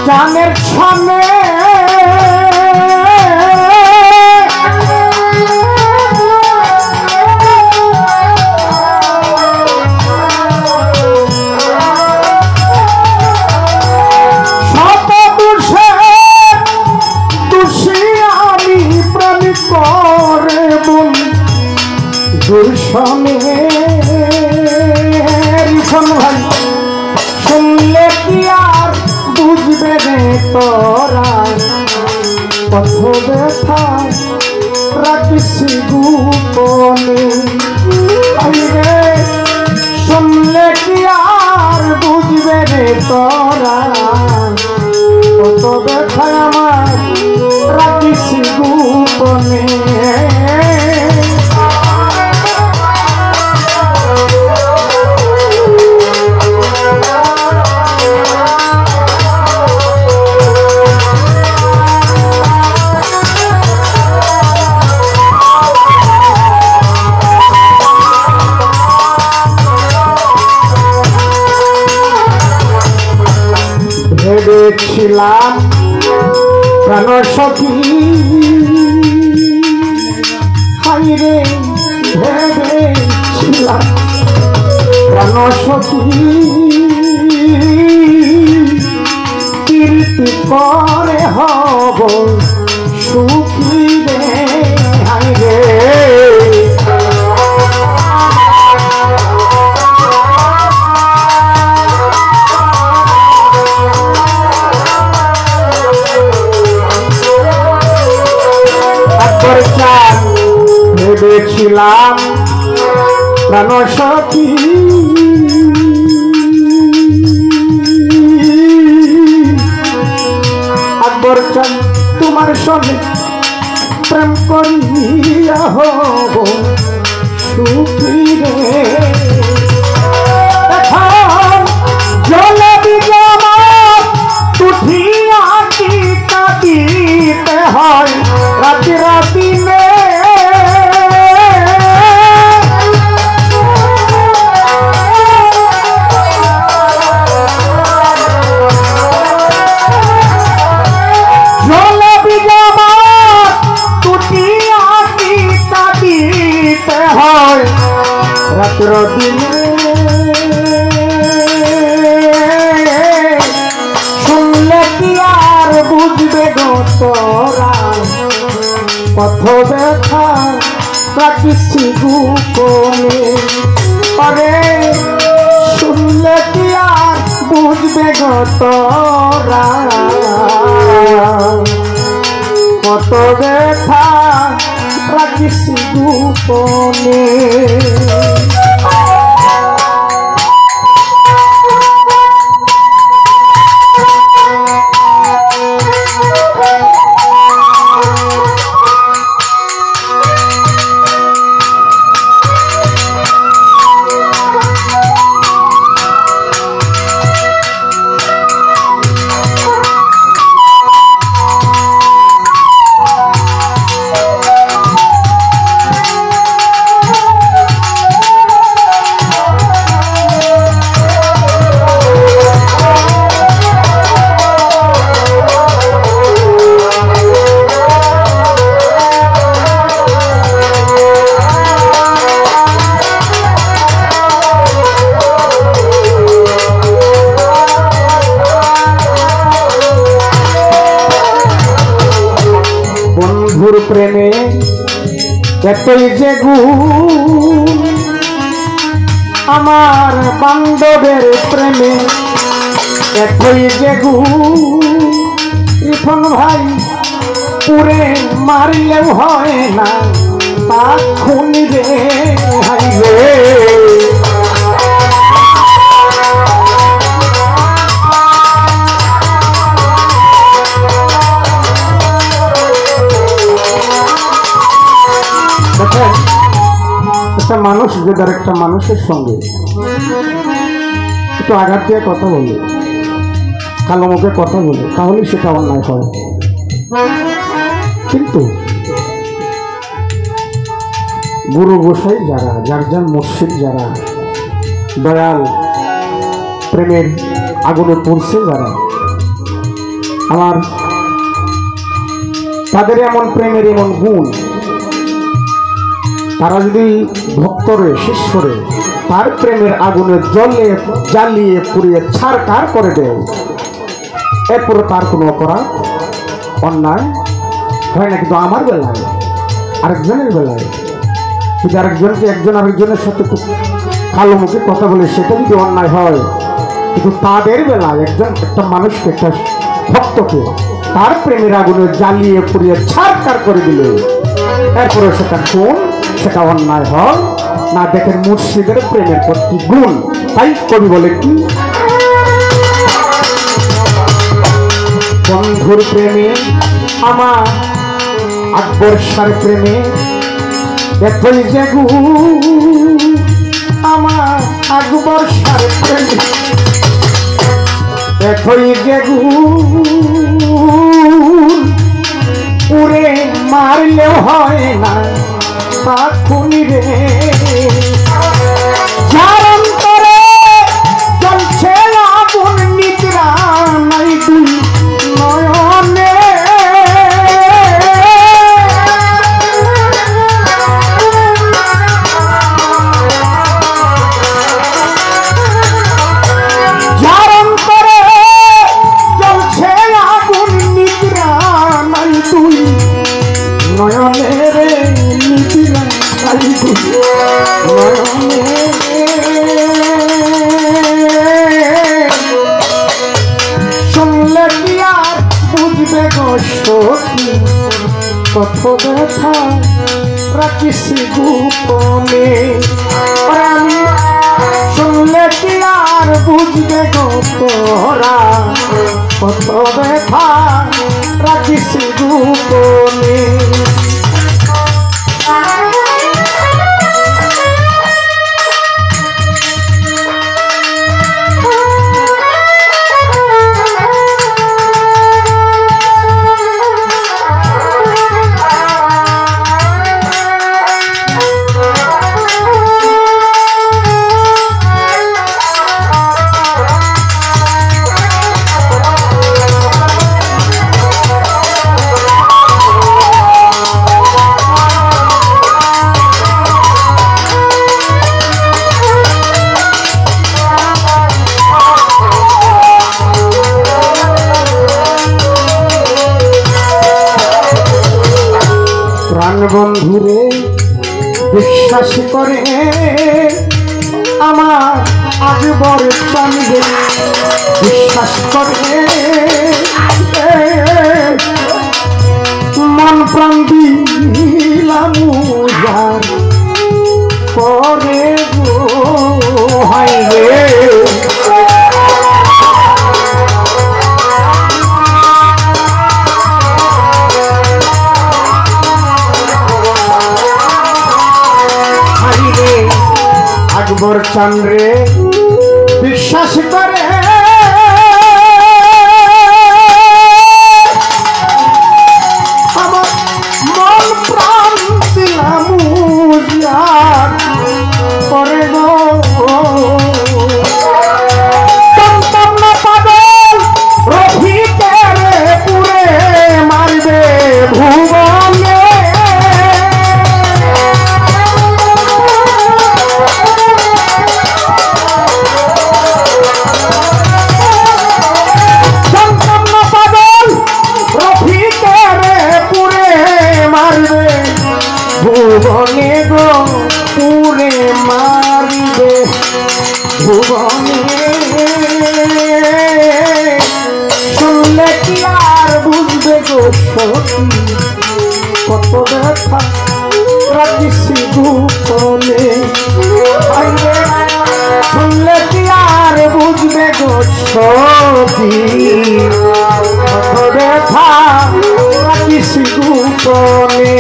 জানের সামনে শত দোষে দোষী আমি প্রেম করে বল দর্শনে ভাই শুনলে কি আর বুঝবে রে তোরা পথ ব্যথা রাখিস গোপনে রে শুনলে কি আর বুঝবে রে তোরা পথ ব্যথা আমার রাখিস গোপনে ভেবেছিলাম প্রাণ সখী হাইরে ভেবেছিলাম প্রাণ সখী কীর্তি করে হব সুখী রে হাইরে ভেবেছিলাম প্রাণ সখী আকবর চান তোমার সঙ্গে প্রেম করিয়া হব সুখী রে এখন জলে বিজমার উঠিয়া কি কাঁদিতে হয় রাতি রাতিনে রাত্র দিনে শুনলে কি আর বুঝবে গো তোরা পথ ব্যথা রাখিস গোপনে পরে শুনলে কি আর বুঝবে গো তোরা পথ ব্যথা রাখিস গোপনে বন্ধুর প্রেমে এতই যে গুণ আমার বান্ধবের প্রেমে এতই যে গুণ রিফন ভাই পুরে মারলেও হয় না তা খুন রে হাই রে একটা মানুষ যদি একটা মানুষের সঙ্গে একটু আঘাত দিয়ে কথা বলে কালো মুখে কথা বলে তাহলেই সেটা অন্যায় হয় কিন্তু গুরু গোসাই যারা যার যার মুর্শিদ যারা দয়াল প্রেমের আগুনে পড়ছে যারা আমার তাদের এমন প্রেমের এমন গুণ, তারা যদি ভক্তরে শিষ্যরে তার প্রেমের আগুনে জলে জ্বালিয়ে পুড়িয়ে ছাড়খাড় করে দেয়, এরপরে তার কোনো অপরাধ অন্যায় হয় না। কিন্তু আমার বেলায়, আরেকজনের বেলায়, যদি আরেকজনকে একজন আরেকজনের সাথে খুব কালো মুখে কথা বলে সেটা যদি অন্যায় হয়, কিন্তু তাদের বেলায় একজন একটা মানুষকে, একটা ভক্তকে তার প্রেমের আগুনে জ্বালিয়ে পুড়িয়ে ছাড়খাড় করে দিলে এরপরে সেটা কোন, সেটা অন্যায় হয় না। দেখেন মুর্শিদের প্রেমের প্রতি গুণ। তাই কবি বলে কি, বন্ধুর প্রেমে আমার আকবর শাহর প্রেমে এতই যে গুণ, আমার আকবর শাহর প্রেমে এতই যে গুণ, উড়ে মারলেও হয় না পাখুনি রে। যার অন্তরে জ্বলছে আগুন, নিদ্রা নাই দুই নয়নে। যার অন্তরে জ্বলছে আগুন, নিদ্রা নাই দুই নয়নে রে, নিদ্রা নাই দুই নয়নে। শুনলে কি আর বুঝবে গো সখী, কত ব্যথা রাখিস গোপনে। আমি শুনলে কি আর বুঝবে গো তোরা, কত ব্যথা রাখিস গোপনে। বন্ধুরে বিশ্বাস করে আমার আকবর চাঁদে, বিশ্বাস করে মন প্রাণ দিলাম যার পরে গো হায় রে। আকবর চাঁদে বিশ্বাস করে আমার মন প্রাণ দিলাম যার পরে গো। পাগল রফিকের পুরে মারবে ভুবনে। ভুবনে গো পুরে মারিবে ভুবনে। শুনলে কি আর বুঝবে গো সখী, কত ব্যথা রাখিস গোপনে। শুনলে কি আর বুঝবে গো সখী, কত ব্যথা রাখিস গোপনে।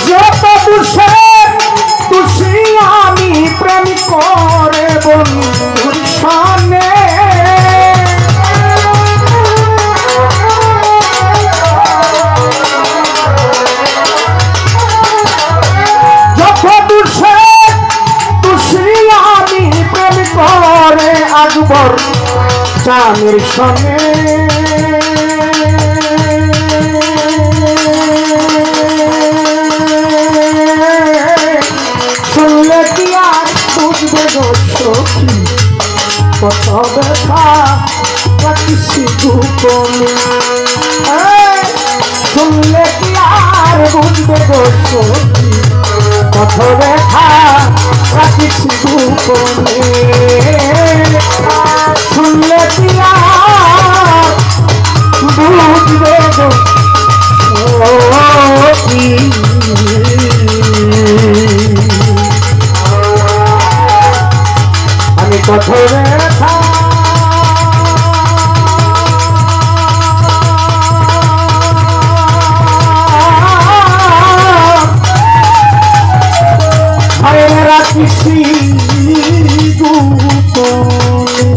যত দুষে দুষি আমি প্রেম করে বন্ধুর সামনে। যত দুষে দুষি আমি প্রেম করে আকবর চাঁদের সঙ্গে। বুঝবে গো সখী কত ব্যথা রাখিছি গোপনে শুনলে কি আর বুঝবে গো সখী কত ব্যথা রাখিছি গোপনে শুনলে কি আর বুঝবে গো সখী আমি কত ব্যথা রাখিছি গোপনে